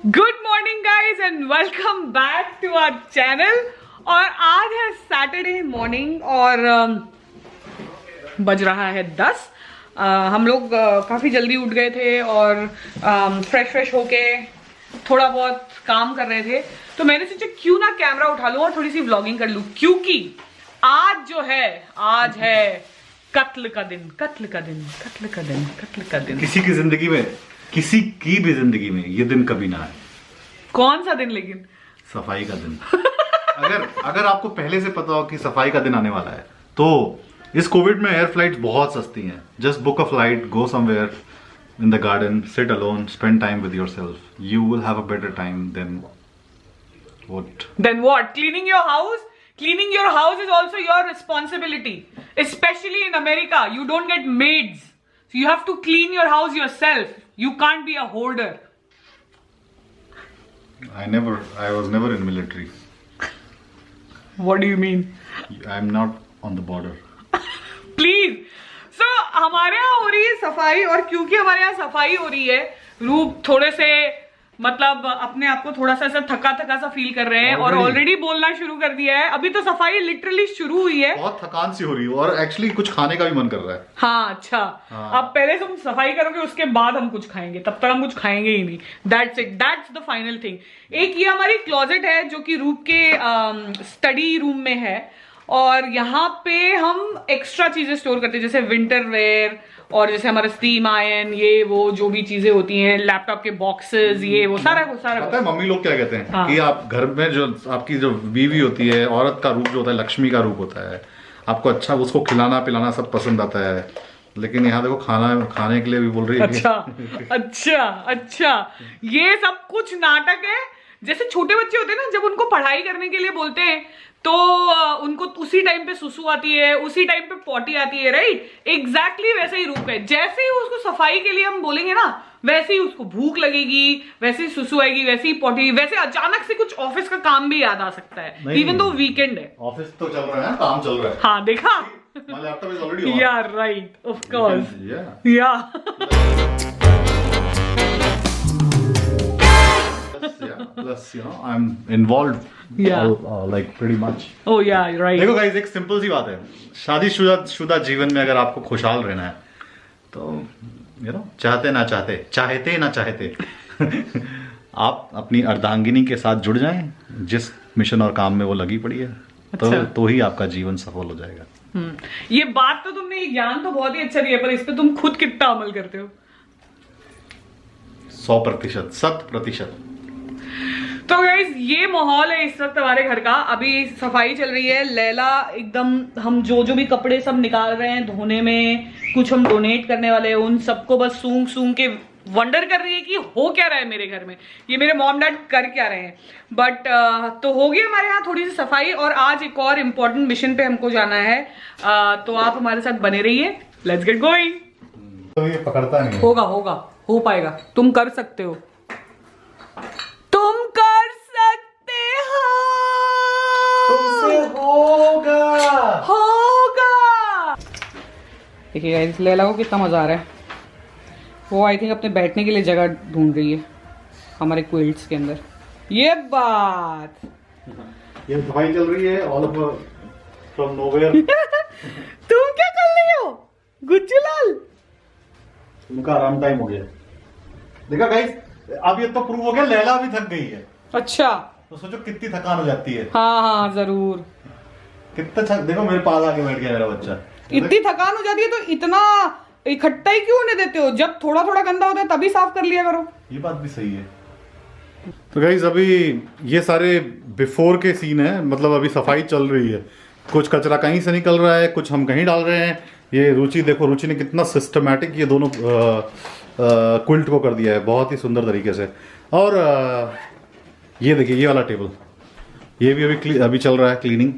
Good morning guys and welcome back to our channel. और आज है सैटरडे मॉर्निंग और बज रहा है 10। हम लोग काफ़ी जल्दी उठ गए थे और फ्रेश होके थोड़ा बहुत काम कर रहे थे, तो मैंने सोचा क्यों ना कैमरा उठा लूं और थोड़ी सी व्लॉगिंग कर लूं, क्योंकि आज है कत्ल का दिन। किसी की भी जिंदगी में ये दिन कभी ना आए। कौन सा दिन? लेकिन सफाई का दिन। अगर आपको पहले से पता हो कि सफाई का दिन आने वाला है, तो इस कोविड में एयर फ्लाइट्स बहुत सस्ती हैं। Just book a flight, go somewhere in the garden, sit alone, spend time with yourself. You will have a better time than what? Then what? Cleaning your house? Cleaning your house is also your responsibility. Especially in America, you don't get maids. So you have to clean your house yourself. You can't be a hoarder. I was never in military. What do you mean? I'm not on the border. Please. So हमारे यहाँ हो रही है सफाई, और क्योंकि हमारे यहाँ सफाई हो रही है, रूप थोड़े से मतलब अपने आप को थोड़ा सा ऐसा थका सा फील कर रहे हैं और ऑलरेडी बोलना शुरू कर दिया है। अभी तो सफाई लिटरली शुरू हुई है। बहुत थकान सी हो रही है और एक्चुअली कुछ खाने का भी मन कर रहा है। हाँ, अच्छा। हाँ। अब पहले तुम सफाई करोगे, उसके बाद हम कुछ खाएंगे, तब तक हम कुछ खाएंगे ही नहीं। That's it, that's the final thing. एक ये हमारी क्लोजेट है जो कि रूप के स्टडी रूम में है, और यहाँ पे हम एक्स्ट्रा चीजें स्टोर करते हैं, जैसे विंटर वेयर और जैसे हमारा स्टीम आयरन, ये वो जो भी चीजें होती हैं, लैपटॉप के बॉक्सेस, ये वो सारा पता है मम्मी लोग क्या कहते हैं? हाँ। कि आप घर में जो आपकी जो बीवी होती है, औरत का रूप जो होता है लक्ष्मी का रूप होता है। आपको अच्छा उसको खिलाना पिलाना सब पसंद आता है, लेकिन यहाँ देखो खाने के लिए भी बोल रही है। अच्छा, ये सब कुछ नाटक है। जैसे छोटे बच्चे होते हैं ना, जब उनको पढ़ाई करने के लिए बोलते हैं तो उनको उसी टाइम पे सुसु आती है, उसी टाइम पे पॉटी आती है, राइट? एग्जैक्टली वैसा ही रूप है। जैसे ही उसको सफाई के लिए हम बोलेंगे ना, वैसे ही उसको भूख लगेगी, वैसे ही सुसु आएगी, वैसे ही पॉटी, वैसे अचानक से कुछ ऑफिस का काम भी याद आ सकता है, इवन दो वीकेंड है। ऑफिस तो चल रहा है, काम चल रहा है। हाँ, देखा? My laptop is already on. Yeah, right. Of course. Yeah. Plus, I'm involved. Yeah. Like pretty much. Oh yeah, right. देखो गाइस, एक सिंपल सी बात है। शादीशुदा जीवन में अगर आपको खुशहाल रहना है, तो चाहते ना चाहते आप अपनी अर्धांगिनी के साथ जुड़ जाएं, जिस मिशन और काम में वो लगी पड़ी है। अच्छा। तो ही आपका जीवन सफल हो जाएगा। ये बात तो तुमने, ये ज्ञान तो बहुत ही अच्छा दिया, पर इस पे तुम खुद कितना अमल करते हो? 100%, 100%। तो गाइस, ये माहौल है इस वक्त हमारे घर का। अभी सफाई चल रही है। लैला एकदम, हम जो भी कपड़े सब निकाल रहे हैं धोने में, कुछ हम डोनेट करने वाले हैं, उन सबको बस सूंघ के वंडर कर रही है कि हो क्या रहा है मेरे घर में, ये मेरे मॉम डैड कर क्या रहे हैं। बट तो होगी हमारे यहाँ थोड़ी सी सफाई, और आज एक और इम्पोर्टेंट मिशन पे हमको जाना है। तो आप हमारे साथ बने रहिए। Let's get going. तो ये पकड़ता नहीं। होगा, हो पाएगा। तुम कर सकते हो, तुम कर सकते हो, तुमसे होगा। देखिए गाइस, लैला को कितना मजा आ रहा है। वो आई थिंक अपने बैठने के लिए जगह ढूंढ रही है हमारे क्विल्ट्स के अंदर। ये बात, ये सफाई चल रही है ऑल ओवर फ्रॉम नोवेयर। तुम क्या कर रही हो गुज्जूलाल? उनका आराम टाइम हो गया। देखा गाइस, अब ये तो प्रूव हो गया लैला भी थक गई है। अच्छा, तो सोचो कितनी थकान हो जाती है। हाँ जरूर। कितना देखो मेरे पास आके बैठ गया मेरा बच्चा। इतनी थकान हो जाती है तो इतना इकट्ठा ही क्यों होने देते हो? जब थोड़ा गंदा होता है तभी साफ कर लिया करो। ये बात भी सही है। तो गाइस, अभी ये सारे बिफोर के सीन है, मतलब अभी सफाई चल रही है। कुछ कचरा कहीं से निकल रहा है, कुछ हम कहीं डाल रहे हैं। ये रुचि देखो, रुचि ने कितना सिस्टमैटिक ये दोनों क्विल्ट को कर दिया है, बहुत ही सुंदर तरीके से। और ये देखिए, ये वाला टेबल, ये भी अभी चल रहा है क्लीनिंग।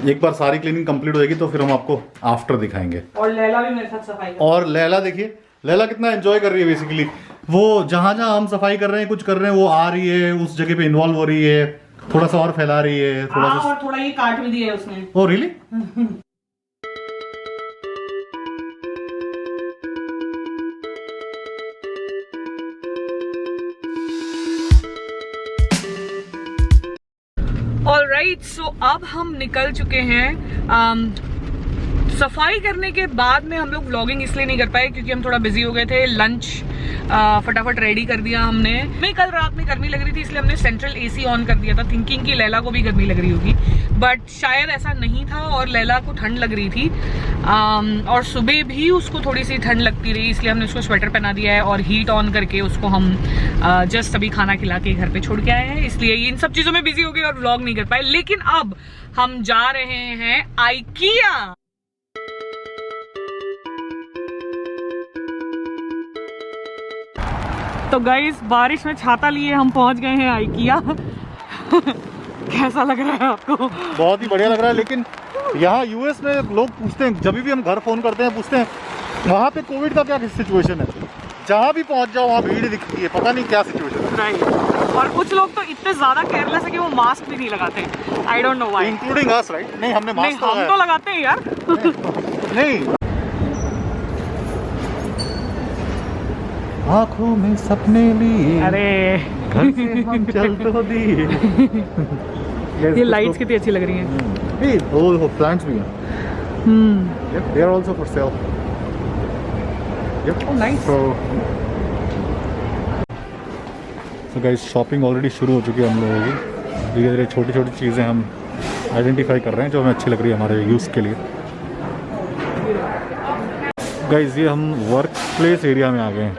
एक बार सारी क्लीनिंग कंप्लीट हो जाएगी तो फिर हम आपको आफ्टर दिखाएंगे। और लैला भी मेरे साथ सफाई कर। और लैला देखिए, लैला कितना एंजॉय कर रही है। बेसिकली वो जहां हम सफाई कर रहे हैं, कुछ कर रहे हैं, वो आ रही है उस जगह पे इन्वॉल्व हो रही है, थोड़ा सा और फैला रही है, थोड़ा सा। और थोड़ा ये काट भी दिया है उसने। Oh really? राइट, सो अब हम निकल चुके हैं। सफाई करने के बाद में हम लोग व्लॉगिंग इसलिए नहीं कर पाए क्योंकि हम थोड़ा बिजी हो गए थे। लंच फटाफट रेडी कर दिया हमने। मैं कल रात में गर्मी लग रही थी इसलिए हमने सेंट्रल एसी ऑन कर दिया था, थिंकिंग कि लैला को भी गर्मी लग रही होगी, बट शायद ऐसा नहीं था और लैला को ठंड लग रही थी। और सुबह भी उसको थोड़ी सी ठंड लगती रही, इसलिए हमने उसको स्वेटर पहना दिया है और हीट ऑन करके उसको हम जस्ट अभी खाना खिला के घर पे छोड़ के आए हैं। इसलिए इन सब चीज़ों में बिजी हो गए और व्लॉग नहीं कर पाए। लेकिन अब हम जा रहे हैं आइकिया। तो गाइस बारिश में छाता लिए हम पहुंच गए हैं आइकिया। कैसा लग रहा है आपको? बहुत ही बढ़िया लग रहा है। लेकिन यहाँ यूएस में लोग पूछते हैं, जब भी हम घर फ़ोन करते हैं पूछते हैं वहाँ पे कोविड का क्या सिचुएशन है। जहाँ भी पहुँच जाओ वहाँ भीड़ दिखती है, पता नहीं क्या सिचुएशन है। राइट, और कुछ लोग तो इतने ज़्यादा केयरलेस है कि वो मास्क भी नहीं लगाते। I don't know why, including us, right? नहीं, हमने मास्क हम तो लगाते हैं यार। नहीं, आँखों में सपने लिए, अरे घर से हम चल तो दिए। ये लाइट्स कितनी अच्छी लग रही हैं। वो प्लांट्स भी हैं। They are also for sale. Oh, nice. So guys, shopping already शुरू हो चुकी है हम लोगों की। धीरे धीरे छोटी छोटी चीज़ें हम आइडेंटिफाई कर रहे हैं जो हमें अच्छी लग रही है हमारे यूज़ के लिए। गाइस, ये हम वर्क प्लेस एरिया में आ गए हैं।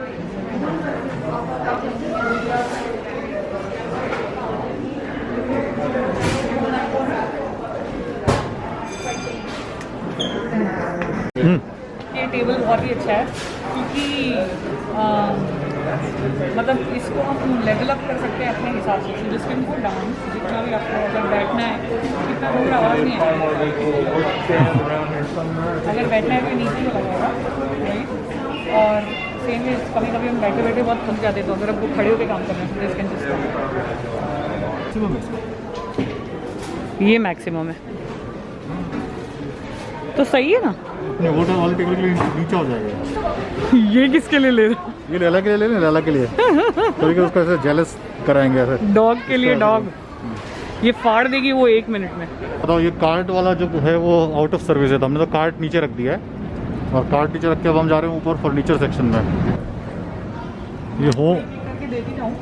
ये टेबल बहुत ही अच्छा है क्योंकि मतलब इसको हम लेवल अप कर सकते हैं अपने हिसाब से। जिसके को डाउन जितना भी आपको अगर बैठना है इतना दूर आवाज़ नहीं आएगा। अगर बैठना है तो नीचे को लगाएगा, राइट। और सेम है, कभी कभी हम बैठे बैठे बहुत थक जाते हैं, तो अगर आपको खड़े होकर काम करना है तो ये मैक्सिमम है। तो सही है ना? अपने होटल वाले टेबल के लिए नीचा हो जाएगा। ये किसके लिए ले रहे? ये लैला के लिए ले रहे हैं, लैला के लिए। कभी उसको ऐसे जेलस कराएंगे ऐसे। डॉग के लिए डॉग ये फाड़ देगी वो 1 मिनट में। बताओ, ये कार्ट वाला जो है वो आउट ऑफ सर्विस है, तो हमने तो कार्ट नीचे रख दिया है और कार्ट नीचे रख के अब हम जा रहे हैं ऊपर फर्नीचर सेक्शन में। ये करके देती जाऊँ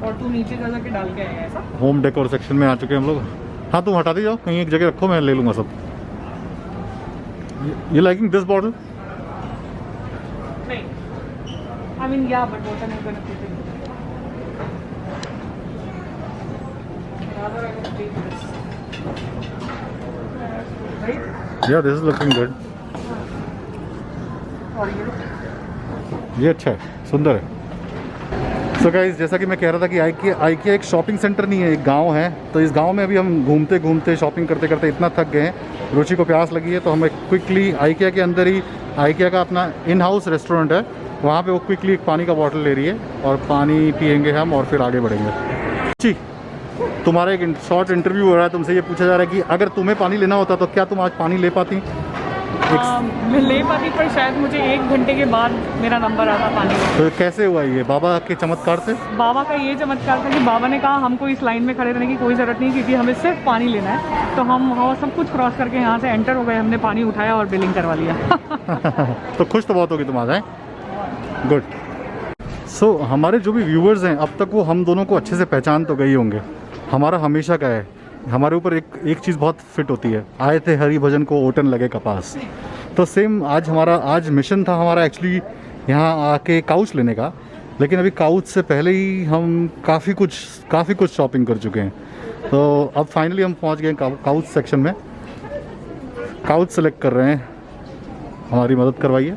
और तू नीचे जाके डाल के आएगा ऐसा। होम डेकोर सेक्शन में आ चुके हैं हम लोग। हाँ, तुम हटा दी जाओ, कहीं एक जगह रखो, मैं ले लूँगा सब। You liking this bottle? नहीं, I mean yeah, but what am I gonna put in? Rather I would take this. Right? Yeah, this is looking good. और ये अच्छा है, सुंदर है। So guys, जैसा कि मैं कह रहा था कि आइकिया एक शॉपिंग सेंटर नहीं है, एक गांव है। तो इस गांव में अभी हम घूमते घूमते शॉपिंग करते करते इतना थक गए हैं, रुचि को प्यास लगी है, तो हम क्विकली आइकिया के अंदर ही, आइकिया का अपना इन हाउस रेस्टोरेंट है, वहाँ पे वो क्विकली एक पानी का बॉटल ले रही है और पानी पियेंगे हम और फिर आगे बढ़ेंगे। जी, तुम्हारा एक शॉर्ट इंटरव्यू हो रहा है, तुमसे ये पूछा जा रहा है कि अगर तुम्हें पानी लेना होता तो क्या तुम आज पानी ले पाती? मैं ले पाती, पर शायद मुझे 1 घंटे के बाद मेरा नंबर आता पानी में। तो कैसे हुआ ये? बाबा के चमत्कार से? बाबा का ये चमत्कार था कि बाबा ने कहा हमको इस लाइन में खड़े रहने की कोई ज़रूरत नहीं, क्योंकि हमें सिर्फ पानी लेना है। तो हम सब कुछ क्रॉस करके यहाँ से एंटर हो गए, हमने पानी उठाया और बिलिंग करवा लिया। तो खुश तो बहुत होगी तुम आज, हैं? गुड। सो हमारे जो भी व्यूवर्स हैं अब तक वो हम दोनों को अच्छे से पहचान तो गए होंगे। हमारा हमेशा का है, हमारे ऊपर एक चीज़ बहुत फिट होती है, आए थे हरि भजन को ओटन लगे कपास। तो सेम आज मिशन था हमारा एक्चुअली यहाँ आके काउच लेने का, लेकिन अभी काउच से पहले ही हम काफ़ी कुछ शॉपिंग कर चुके हैं। तो अब फाइनली हम पहुँच गए काउच सेक्शन में। काउच सेलेक्ट कर रहे हैं, हमारी मदद करवाइए।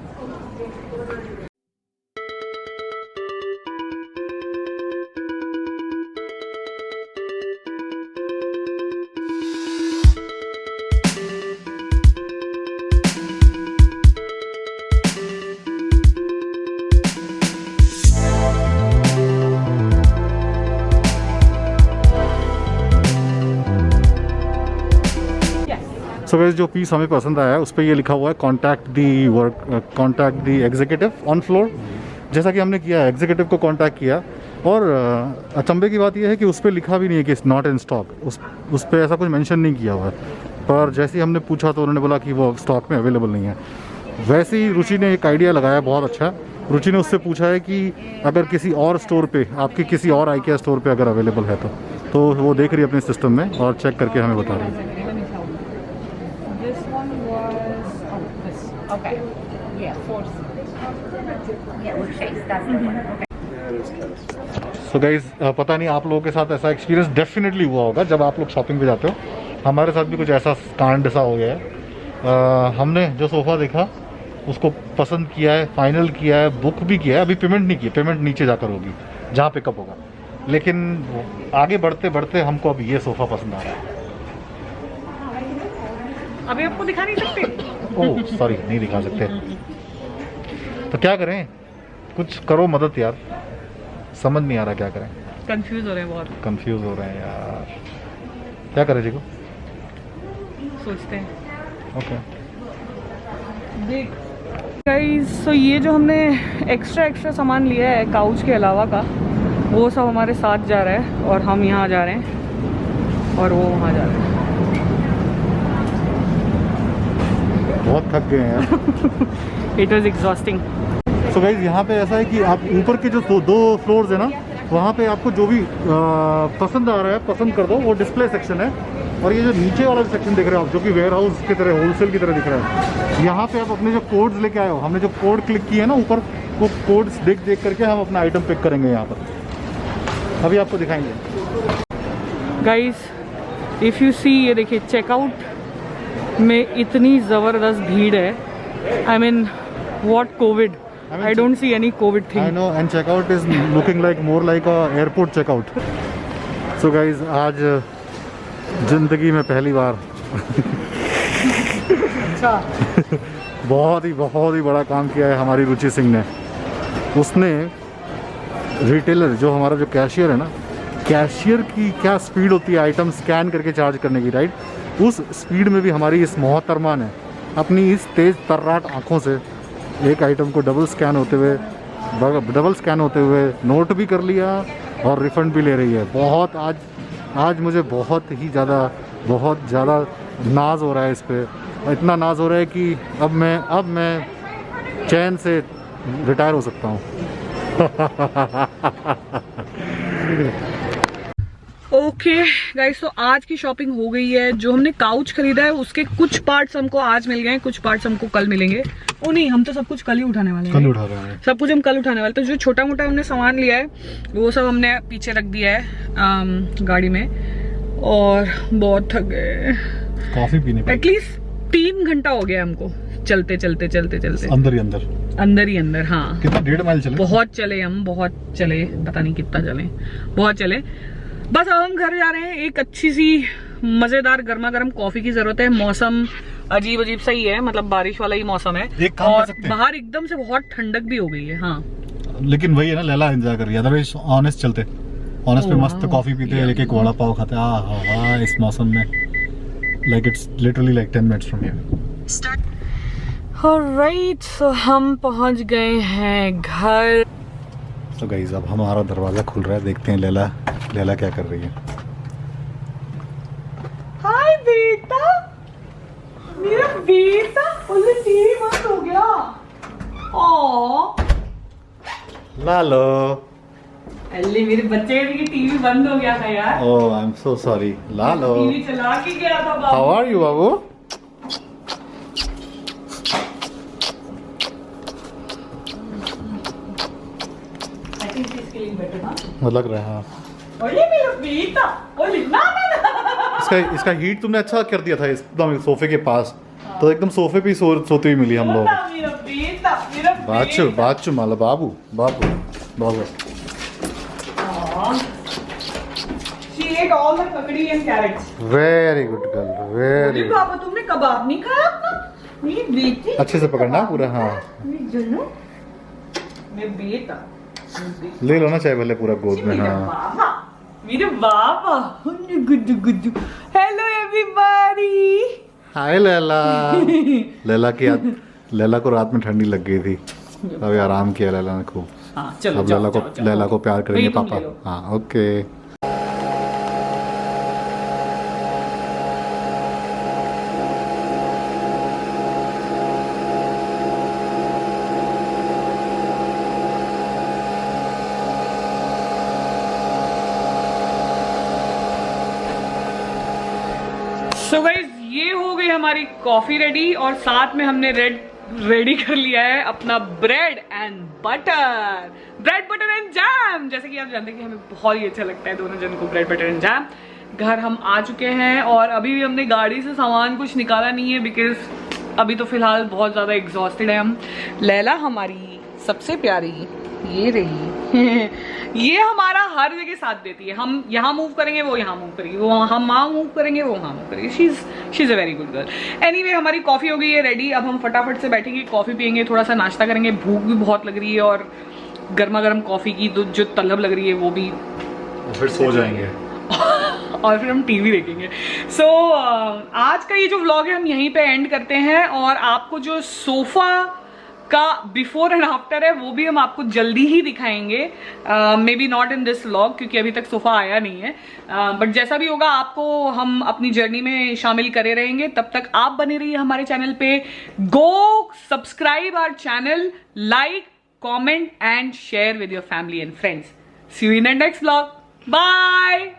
सो गाइस, जो पीस हमें पसंद आया है उस पर ये लिखा हुआ है contact the executive on floor. जैसा कि हमने किया, एग्जीक्यूटिव को कॉन्टैक्ट किया और अचंभे की बात यह है कि उस पर लिखा भी नहीं है कि नॉट इन स्टॉक, उस पर ऐसा कुछ मेंशन नहीं किया हुआ है। पर जैसे ही हमने पूछा तो उन्होंने बोला कि वो स्टॉक में अवेलेबल नहीं है। वैसे ही रुचि ने एक आइडिया लगाया बहुत अच्छा। रुचि ने उससे पूछा है कि अगर किसी और स्टोर पे, आपके किसी और आईकिया स्टोर पे अगर अवेलेबल है तो वो देख रही है अपने सिस्टम में और चेक करके हमें बता रही है। सो गाइस, पता नहीं आप लोगों के साथ ऐसा एक्सपीरियंस डेफिनेटली हुआ होगा जब आप लोग शॉपिंग पे जाते हो। हमारे साथ भी कुछ ऐसा कांड सा हो गया है। हमने जो सोफ़ा देखा उसको पसंद किया है, फाइनल किया है, बुक भी किया है, अभी पेमेंट नहीं किया, पेमेंट नीचे जाकर होगी जहाँ पिकअप होगा। लेकिन आगे बढ़ते बढ़ते हमको अब ये सोफ़ा पसंद आ रहा है। अभी आपको दिखा नहीं सकते। ओह सॉरी, नहीं दिखा सकते। तो क्या करें, कुछ करो मदद यार, समझ नहीं आ रहा क्या करें। कंफ्यूज हो रहे हैं, बहुत कंफ्यूज हो रहे हैं यार, क्या करें जी को सोचते हैं। ओके देख गाइस, तो ये जो हमने एक्स्ट्रा सामान लिया है काउच के अलावा का, वो सब हमारे साथ जा रहा है और हम यहाँ जा रहे हैं और वो वहाँ जा रहे हैं। बहुत थक गए हैं यार। It was exhausting. So guys, यहाँ पे ऐसा है कि आप ऊपर के जो दो फ्लोर्स है ना, वहाँ पे आपको जो भी पसंद आ रहा है पसंद कर दो, वो डिस्प्ले सेक्शन है। और ये जो नीचे वाला सेक्शन दिख रहा है आप, जो कि वेयर हाउस की तरह, होलसेल की तरह दिख रहा है, यहाँ पे आप अपने जो कोड्स लेके आए हो, हमने जो कोड क्लिक किया है ना ऊपर, वो कोड्स देख करके हम अपना आइटम पिक करेंगे यहाँ पर। अभी आपको दिखाएंगे। गाइस इफ़ यू सी, ये देखिए चेकआउट में इतनी ज़बरदस्त भीड़ है। I mean what Covid, I don't see any COVID thing. I know, and checkout is looking like more like a airport checkout. So guys, आज जिंदगी में पहली बार अच्छा बहुत ही बड़ा काम किया है हमारी रुचि सिंह ने। उसने रिटेलर, जो हमारा जो कैशियर है ना, कैशियर की क्या स्पीड होती है आइटम स्कैन करके चार्ज करने की, राइट, उस स्पीड में भी हमारी इस मोहतरमा ने अपनी इस तेज़ तर्राट आँखों से एक आइटम को डबल स्कैन होते हुए नोट भी कर लिया और रिफ़ंड भी ले रही है। बहुत आज मुझे बहुत ज़्यादा नाज हो रहा है इस पे। इतना नाज हो रहा है कि अब मैं चैन से रिटायर हो सकता हूँ। ओके गाइस, तो आज की शॉपिंग हो गई है। जो हमने काउच खरीदा है उसके कुछ पार्ट्स हमको आज मिल गए, कुछ पार्ट्स हमको कल मिलेंगे। ओ नहीं, हम तो सब कुछ कल ही उठाने वाले हैं। कल उठा रहे हैं सब कुछ हम कल उठाने वाले। तो जो छोटा मोटा हमने सामान लिया है वो सब हमने पीछे रख दिया है गाड़ी में, और बहुत थक गए। कॉफी पीने पे एटलीस्ट 3 घंटा हो गया हमको चलते अंदर ही अंदर। हाँ, कितना 1.5 माइल चले? बहुत चले, पता नहीं कितना चले, बहुत चले। बस अब हम घर जा रहे हैं। एक अच्छी सी मजेदार गर्मा गर्म कॉफी की जरूरत है। मौसम अजीब सा ही है, मतलब बारिश वाला ही मौसम है, और बाहर एकदम से बहुत ठंडक भी हो गई है। हाँ, लेकिन वही है ना, लैला एंजॉय कर रही है। अदरवाइज ऑनेस्ट चलते, ऑनेस्ट पे मस्त कॉफी पीते हैं, एक वड़ा पाव खाते हैं इस मौसम में। Like it's literally like 10 minutes from here. Alright, so हम पहुंच गए हैं घर। तो गाइस, अब हमारा दरवाजा खुल रहा है, देखते हैं लैला क्या कर रही है। हाय बेटा, मेरा बेटा, उसे टीवी बंद हो गया। लालो, अल्ले मेरे बच्चे की टीवी बंद हो गया था यार। Oh I am so sorry. Lalo, TV चला के गया था बाबू। हाउ आर यू बाबू? आई थिंक इसके लिए बेटर ना, लग रहा है। हाँ, ओले मेरा बेटा, ओले ना। इसका हीट तुमने अच्छा कर दिया था एकदम सोफे के पास, तो एकदम सोफे पे सोती हुई मिली हम लोग। बाचू माला बाबू। Very good girl, very good. पापा तुमने कबाब नहीं खाया अपना? मेरी बेटी अच्छे से पकड़ना पूरा। हाँ, मेरे बेटा ले लो ना चाहे भले पूरा गोद में। हाँ, मेरे बाबा। Guddu. Hello everybody. Hi Laila. Laila को रात में ठंडी लग गई थी, अभी आराम किया लैला ने खूब। हाँ चलो अब लैला को प्यार करेंगे पापा। हाँ ओके। सो गाइस ये हो गई हमारी कॉफी रेडी और साथ में हमने रेडी कर लिया है अपना bread and butter and jam. जैसे कि आप जानते हैं कि हमें बहुत ही अच्छा लगता है दोनों जन को ब्रेड बटर एंड जैम। घर हम आ चुके हैं और अभी भी हमने गाड़ी से सामान कुछ निकाला नहीं है बिकॉज अभी तो फिलहाल बहुत ज़्यादा एग्जॉस्टेड है हम। लैला हमारी सबसे प्यारी ये रही ये हमारा हर जगह साथ देती है। हम यहाँ मूव करेंगे वो यहाँ मूव करेगी, वो हम वहाँ मूव करेंगे वो वहाँ मूव करेगी। She is a very good girl. Anyway हमारी कॉफ़ी हो गई है रेडी। अब हम फटाफट से बैठेंगे, कॉफ़ी पियेंगे, थोड़ा सा नाश्ता करेंगे। भूख भी बहुत लग रही है और गर्मा गर्म कॉफ़ी की जो तलब लग रही है वो भी। फिर सो जाएंगे और फिर हम टीवी देखेंगे। सो आज का ये जो व्लॉग है हम यहीं पे एंड करते हैं और आपको जो सोफा का बिफोर एंड आफ्टर है वो भी हम आपको जल्दी ही दिखाएंगे। May be not in this vlog क्योंकि अभी तक सोफा आया नहीं है, बट जैसा भी होगा आपको हम अपनी जर्नी में शामिल करे रहेंगे। तब तक आप बने रहिए हमारे चैनल पे। Go subscribe our channel, like, comment and share with your family and friends. See you in the next vlog. Bye.